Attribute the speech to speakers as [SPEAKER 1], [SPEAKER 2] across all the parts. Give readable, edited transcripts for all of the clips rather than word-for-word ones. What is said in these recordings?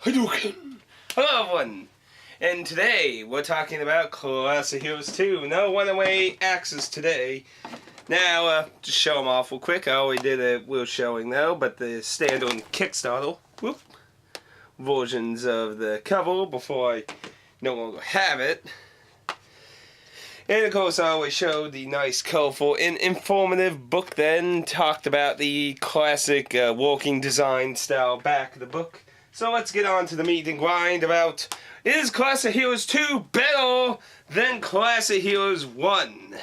[SPEAKER 1] Hadouken! Hello everyone! And today we're talking about Class of Heroes 2. No one-away axes today. Now, just show them off real quick. I already did a little showing though, but the standalone Kickstarter versions of the cover before I no longer have it. And of course I always showed the nice, colorful, and informative book then. Talked about the classic walking design style back of the book. So let's get on to the meat and grind about, is Class of Heroes 2 better than Class of Heroes 1?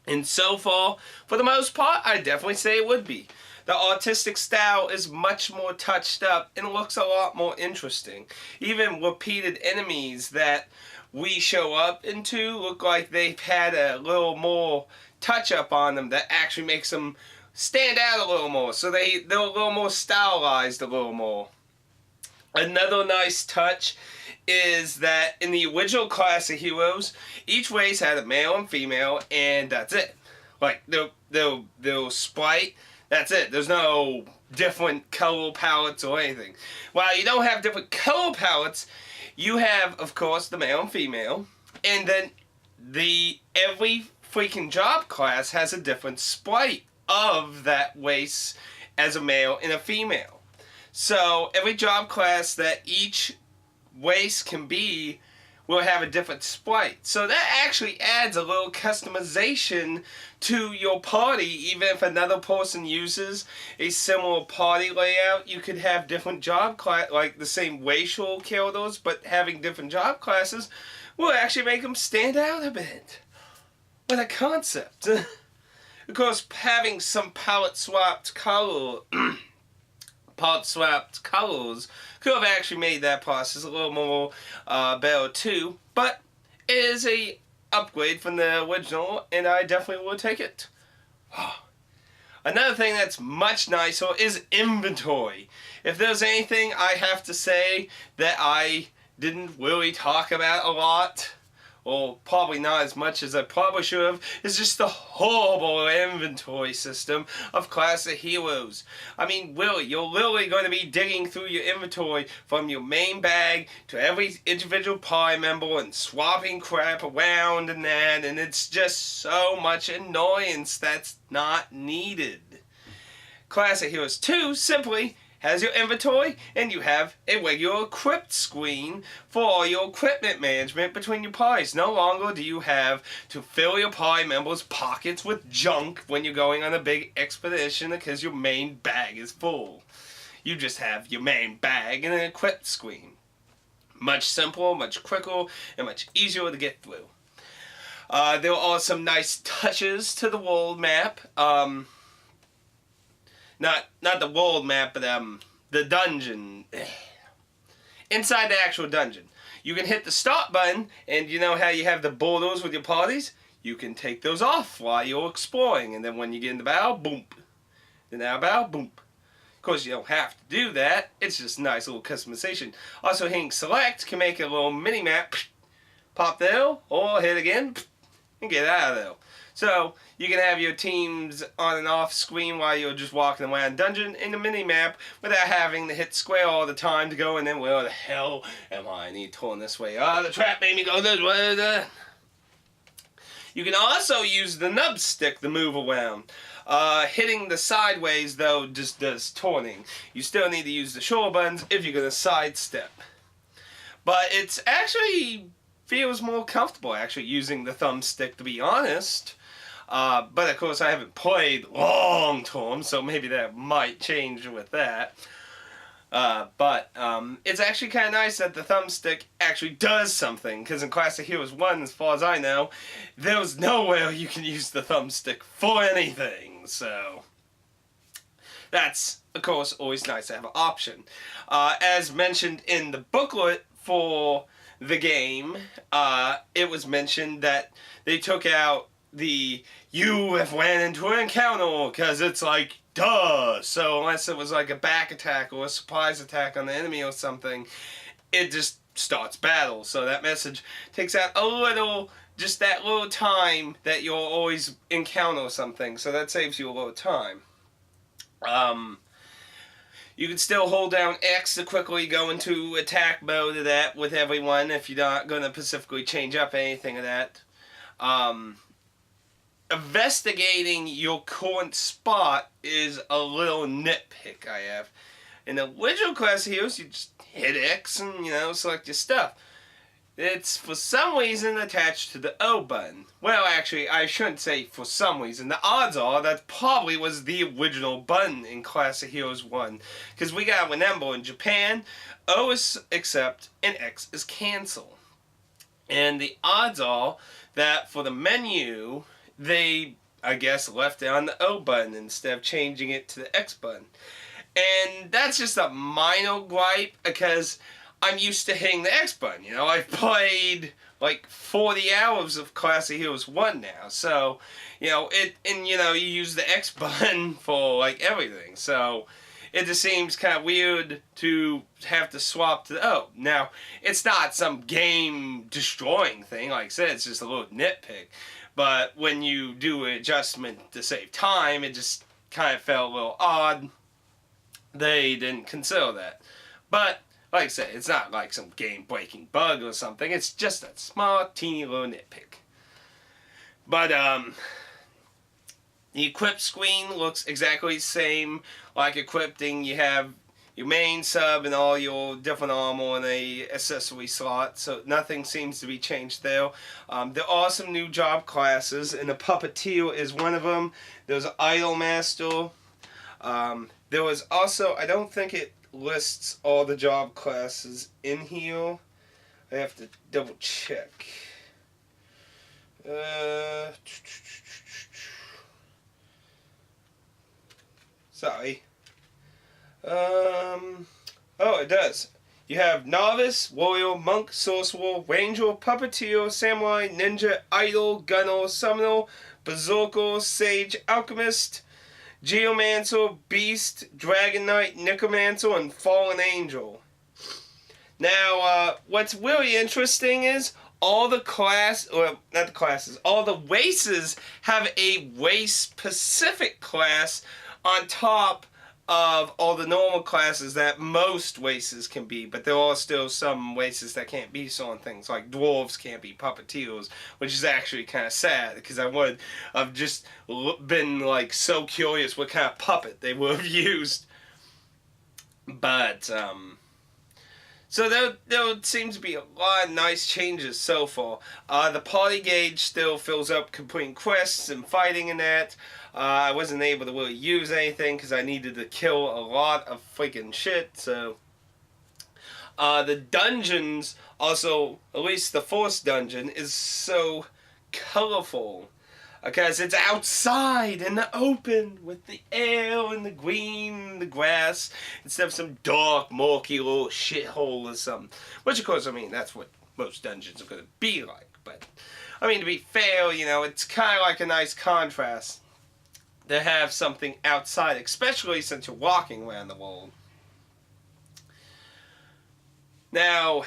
[SPEAKER 1] And so far, for the most part, I definitely say it would be. The artistic style is much more touched up and looks a lot more interesting. Even repeated enemies that we show up into look like they've had a little more touch up on them that actually makes them stand out a little more. So they're a little more stylized a little more. Another nice touch is that in the original Class of Heroes, each race had a male and female, and that's it. Like, they'll sprite, that's it. There's no different color palettes or anything. While you don't have different color palettes, you have, of course, the male and female, and then every freaking job class has a different sprite of that race as a male and a female. So every job class that each race can be will have a different sprite. So that actually adds a little customization to your party. Even if another person uses a similar party layout, you could have different job class, like the same racial characters, but having different job classes will actually make them stand out a bit. What a concept. Of course, having some palette swapped colors could have actually made that process a little more better too, but it is a upgrade from the original, and I definitely will take it. Another thing that's much nicer is inventory. If there's anything I have to say that I didn't really talk about a lot, or probably not as much as I probably should have, is just the horrible inventory system of Class of Heroes. I mean, really, you're literally going to be digging through your inventory from your main bag to every individual party member and swapping crap around and that, and it's just so much annoyance that's not needed. Class of Heroes 2 simply has your inventory, and you have a regular equipped screen for all your equipment management between your parties. No longer do you have to fill your party members' pockets with junk when you're going on a big expedition because your main bag is full. You just have your main bag and an equipped screen. Much simpler, much quicker, and much easier to get through. There are some nice touches to the world map. Not the world map, but the dungeon. Inside the actual dungeon. You can hit the start button, and you know how you have the borders with your parties? You can take those off while you're exploring, and then when you get in the battle, boom. Then out of battle, boom. Of course, you don't have to do that. It's just a nice little customization. Also, hitting select can make a little mini-map. Pop there, or hit again, and get out of there. So, you can have your teams on and off screen while you're just walking around dungeon in the mini-map without having to hit square all the time to go, and then where the hell am I? I need to turn this way. The trap made me go this way. You can also use the nub stick to move around. Hitting the sideways, though, just does turning. You still need to use the shoulder buttons if you're going to sidestep. But it's actually feels more comfortable, actually, using the thumbstick, to be honest. But of course I haven't played long term, so maybe that might change with that. But it's actually kind of nice that the thumbstick actually does something, because in Class of Heroes 1, as far as I know, there was nowhere you can use the thumbstick for anything, so that's, of course, always nice to have an option. As mentioned in the booklet for the game, it was mentioned that they took out the "you have ran into an encounter" because it's like, duh. So unless it was like a back attack or a surprise attack on the enemy or something, it just starts battle. So that message takes out a little, just that little time that you'll always encounter something. So that saves you a little time. You can still hold down X to quickly go into attack mode of that with everyone if you're not going to specifically change up anything of that. Investigating your current spot is a little nitpick I have. In the original class of heroes, you just hit X and, select your stuff. It's for some reason attached to the O button. Well, actually, I shouldn't say for some reason. The odds are that probably was the original button in Class of Heroes 1. Because we gotta remember, in Japan, O is accept and X is cancel. And the odds are that for the menu, they, I guess, left it on the O button instead of changing it to the X button. And that's just a minor gripe because I'm used to hitting the X button. I've played like 40 hours of Class of Heroes 1 now. So, you use the X button for like everything. So, it just seems kind of weird to have to swap to the O. Now, it's not some game-destroying thing. Like I said, it's just a little nitpick. But when you do an adjustment to save time, it just kind of felt a little odd. They didn't consider that. But, like I said, it's not like some game-breaking bug or something. It's just a small, teeny little nitpick. But, the equip screen looks exactly the same like equipping. You have your main sub and all your different armor in a accessory slot, so nothing seems to be changed there. There are some new job classes, and the Puppeteer is one of them. There's an Idol Master. There was also, I don't think it lists all the job classes in here. I have to double check. Sorry. Oh, it does. You have Novice, Warrior, Monk, Sorcerer, Ranger, Puppeteer, Samurai, Ninja, Idol, Gunner, Summoner, Berserker, Sage, Alchemist, Geomancer, Beast, Dragon Knight, Necromancer, and Fallen Angel. Now, what's really interesting is all the all the races have a race-specific class on top of all the normal classes that most races can be, but there are still some races that can't be certain things, like dwarves can't be puppeteers, which is actually kind of sad, because I've just been like so curious what kind of puppet they would have used. But so there seems to be a lot of nice changes so far. The party gauge still fills up completing quests and fighting and that. I wasn't able to really use anything because I needed to kill a lot of freaking shit. So the dungeons also, at least the first dungeon, is so colorful. Because it's outside in the open with the air and the green and the grass instead of some dark, murky little shithole or something. Which, of course, I mean, that's what most dungeons are going to be like. But, I mean, to be fair, it's kind of like a nice contrast to have something outside, especially since you're walking around the world. Now,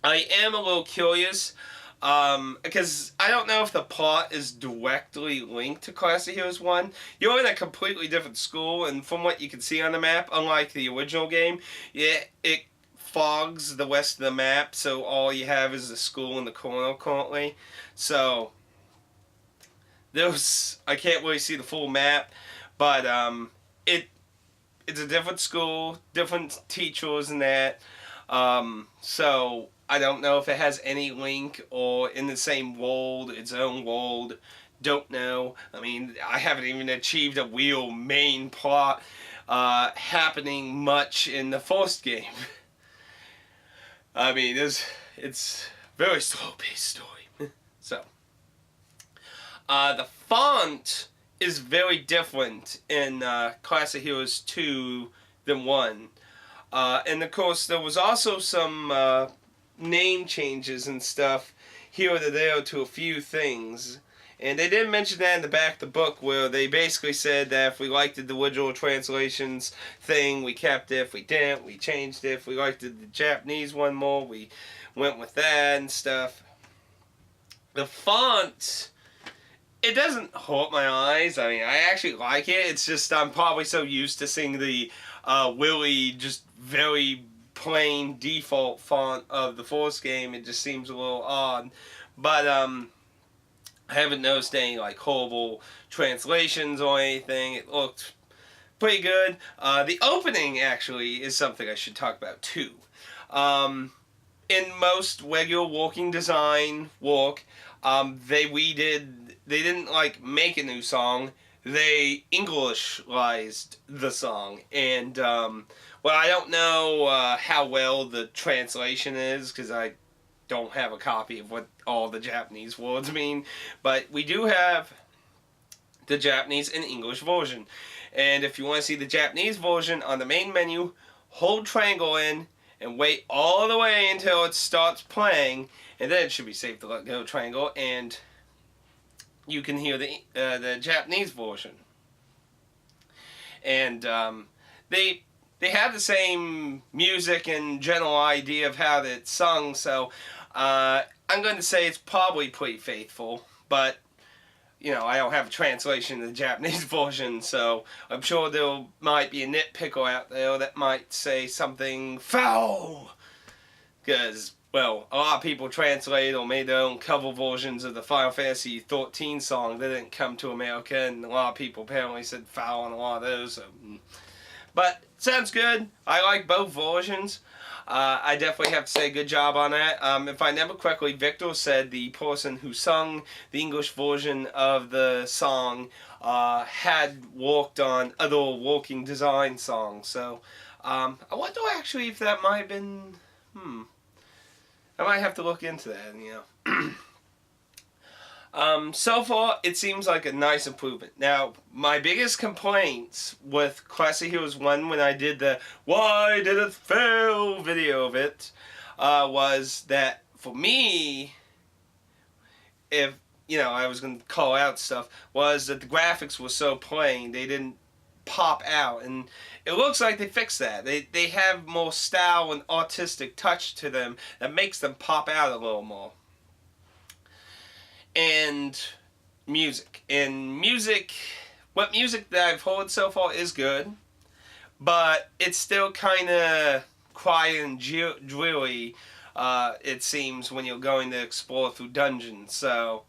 [SPEAKER 1] I am a little curious. Because I don't know if the plot is directly linked to Class of Heroes 1. You're in a completely different school, and from what you can see on the map, unlike the original game, it fogs the rest of the map, so all you have is the school in the corner currently. So, I can't really see the full map, but it's a different school, different teachers and that. So I don't know if it has any link or in the same world, its own world. Don't know. I mean, I haven't even achieved a real main plot happening much in the first game. I mean, it's very slow-paced story. So, the font is very different in Class of Heroes 2 than 1. And of course, there was also some name changes and stuff here or there to a few things. And they did mention that in the back of the book, where they basically said that if we liked the original translations thing, we kept it. If we didn't, we changed it. If we liked the Japanese one more, we went with that and stuff. The font it doesn't hurt my eyes. I mean, I actually like it. It's just I'm probably so used to seeing the Willie just very plain default font of the Force game. It just seems a little odd. But I haven't noticed any like horrible translations or anything. It looked pretty good. The opening actually is something I should talk about too. In most regular walking design work, they didn't like make a new song. They Englishized the song, and well, I don't know how well the translation is because I don't have a copy of what all the Japanese words mean, but we do have the Japanese and English version. And if you want to see the Japanese version, on the main menu, hold triangle in and wait all the way until it starts playing, and then it should be safe to let go triangle, and you can hear the Japanese version. And they have the same music and general idea of how it's sung, so I'm going to say it's probably pretty faithful, but you know, I don't have a translation of the Japanese version, so I'm sure there might be a nitpicker out there that might say something foul, because, well, a lot of people translate or made their own cover versions of the Final Fantasy 13 song that didn't come to America, and a lot of people apparently said foul on a lot of those. So. But sounds good. I like both versions. I definitely have to say good job on that. If I remember correctly, Victor said the person who sung the English version of the song had worked on other working design songs. So I wonder actually if that might have been... I might have to look into that, you know. So far, it seems like a nice improvement. Now, my biggest complaints with Classic Heroes 1 when I did the Why Did It Fail video of it, was that for me, if, you know, I was going to call out stuff, was that the graphics were so plain, they didn't pop out, and it looks like they fixed that. They have more style and artistic touch to them that makes them pop out a little more. And music. What music that I've heard so far is good, but it's still kind of quiet and dreary, it seems, when you're going to explore through dungeons. So,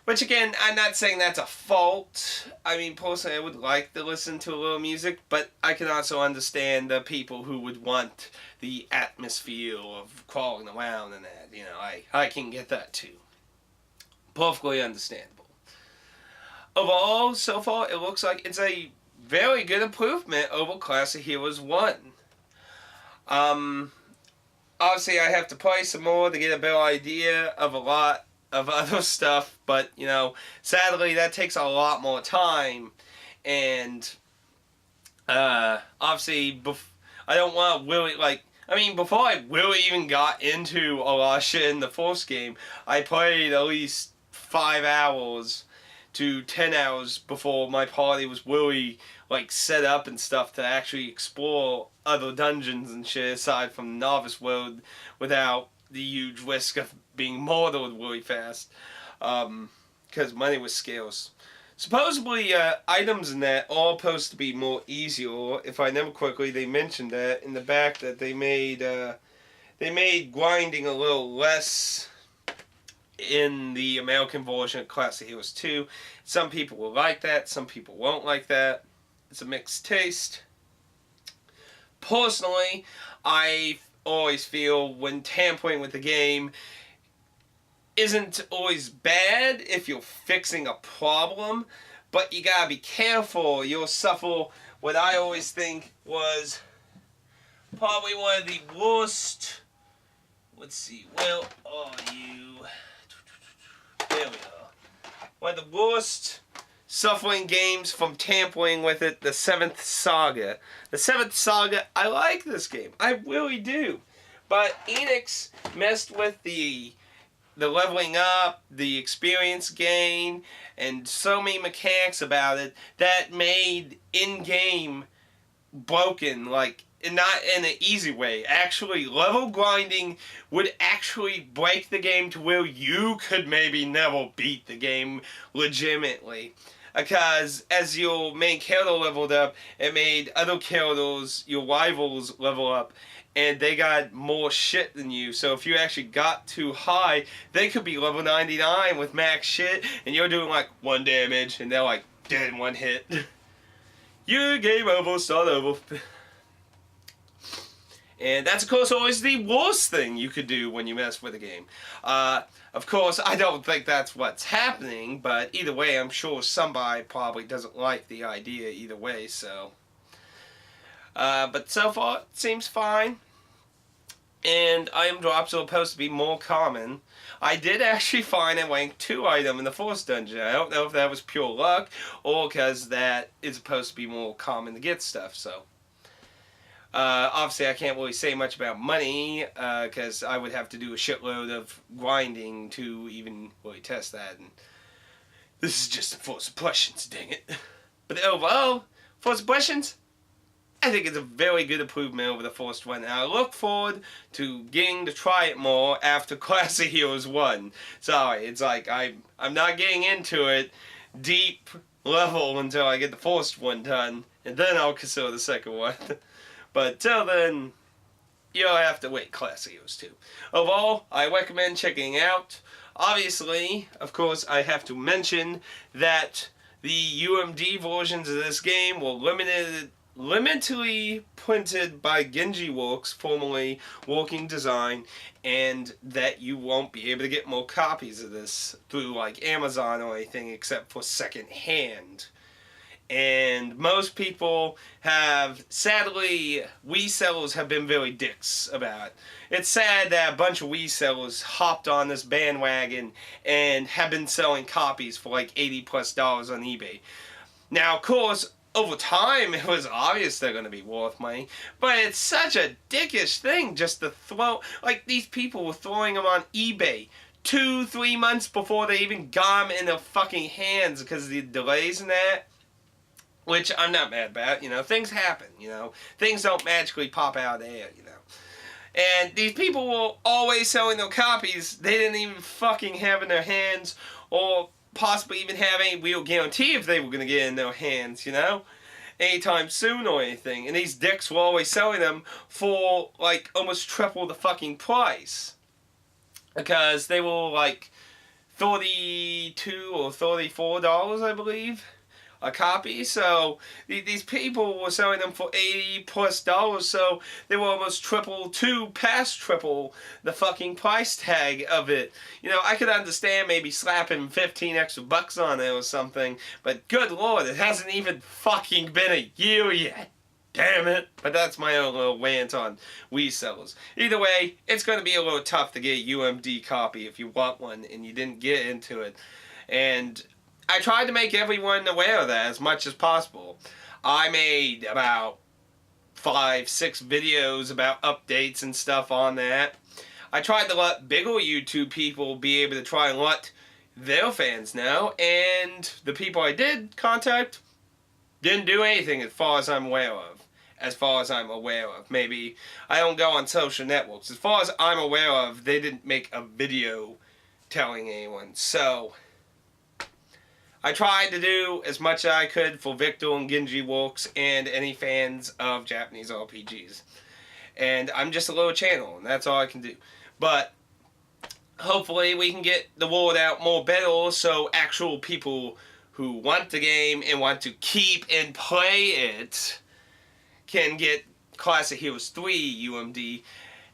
[SPEAKER 1] which again, I'm not saying that's a fault. I mean, personally, I would like to listen to a little music, but I can also understand the people who would want the atmosphere of crawling around and that. You know, I can get that too. Perfectly understandable. Overall, so far, it looks like it's a very good improvement over Classic Heroes 1. Obviously, I have to play some more to get a better idea of a lot of other stuff, but, you know, sadly, that takes a lot more time, and, obviously, I don't want to really, like, I mean, before I really even got into a lot of shit in the first game, I played at least 5 hours to 10 hours before my party was really like set up and stuff to actually explore other dungeons and shit aside from the novice world without the huge risk of being murdered really fast, because money was scarce. Supposedly, items in that are supposed to be more easier. If I remember correctly, they mentioned that in the back that they made grinding a little less in the American version of Classic Heroes 2. Some people will like that, some people won't like that. It's a mixed taste. Personally, I always feel when tampering with the game isn't always bad if you're fixing a problem, but you gotta be careful. You'll suffer what I always think was probably one of the worst... Let's see, where are you? There we go. One of the worst suffering games from tampering with it, the 7th Saga. The 7th Saga, I like this game. I really do. But Enix messed with the leveling up, the experience gain, and so many mechanics about it that made in-game broken, like, not in an easy way. Actually, level grinding would actually break the game to where you could maybe never beat the game legitimately. Because as your main character leveled up, it made other characters, your rivals, level up. And they got more shit than you. So if you actually got too high, they could be level 99 with max shit. And you're doing like 1 damage. And they're like dead in 1 hit. You game over, start over. And that's, of course, always the worst thing you could do when you mess with a game. Of course, I don't think that's what's happening, but either way, I'm sure somebody probably doesn't like the idea either way, so. But so far, it seems fine. And item drops are supposed to be more common. I did actually find a rank 2 item in the first dungeon. I don't know if that was pure luck, or because that is supposed to be more common to get stuff, so. Obviously, I can't really say much about money, because I would have to do a shitload of grinding to even really test that. And this is just the first impressions, dang it. But overall, first impressions, I think it's a very good improvement over the first one. And I look forward to getting to try it more after Class of Heroes 1. Sorry, it's like I'm not getting into it deep level until I get the first one done, and then I'll consider the second one. But till then, you'll have to wait Class of Heroes 2. Overall, I recommend checking it out. Obviously, of course, I have to mention that the UMD versions of this game were limitedly printed by Genji Works, formerly Working Design, and that you won't be able to get more copies of this through like Amazon or anything except for second hand. And most people have, sadly, Wii sellers have been very dicks about it. It's sad that a bunch of Wii sellers hopped on this bandwagon and have been selling copies for like $80+ on eBay. Now, of course, over time, it was obvious they're going to be worth money, but it's such a dickish thing just to throw, like, these people were throwing them on eBay 2-3 months before they even got them in their fucking hands because of the delays and that. Which I'm not mad about, you know, things happen, you know, things don't magically pop out of the air, you know. And these people were always selling their copies they didn't even fucking have in their hands, or possibly even have any real guarantee if they were going to get in their hands, you know, anytime soon or anything. And these dicks were always selling them for, like, almost triple the fucking price. Because they were, like, $32 or $34, I believe, a copy. So these people were selling them for $80+, so they were almost past triple the fucking price tag of it. You know, I could understand maybe slapping 15 extra bucks on it or something, but good lord, it hasn't even fucking been a year yet. Damn it. But that's my own little rant on Wii sellers. Either way, it's going to be a little tough to get a UMD copy if you want one and you didn't get into it. And I tried to make everyone aware of that as much as possible. I made about 5-6 videos about updates and stuff on that. I tried to let bigger YouTube people be able to try and let their fans know, and the people I did contact didn't do anything as far as I'm aware of. Maybe I don't go on social networks. As far as I'm aware of, they didn't make a video telling anyone. So I tried to do as much as I could for Victor and Genji Works and any fans of Japanese RPGs. And I'm just a little channel, and that's all I can do. But hopefully we can get the word out more better so actual people who want the game and want to keep and play it can get Class of Heroes 3 UMD,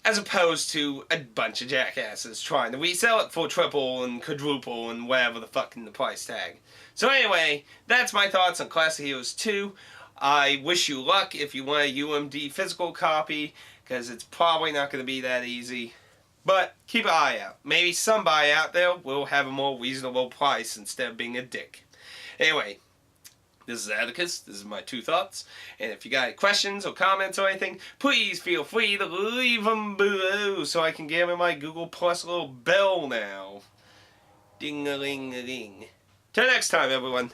[SPEAKER 1] as opposed to a bunch of jackasses trying to resell it for triple and quadruple and whatever the fuck in the price tag. So anyway, that's my thoughts on Class of Heroes 2. I wish you luck if you want a UMD physical copy, because it's probably not going to be that easy. But keep an eye out. Maybe somebody out there will have a more reasonable price instead of being a dick. Anyway, this is Atticus. This is my 2 thoughts. And if you got any questions or comments or anything, please feel free to leave them below so I can give them my Google Plus little bell now. Ding-a-ling-a-ding. Till next time, everyone.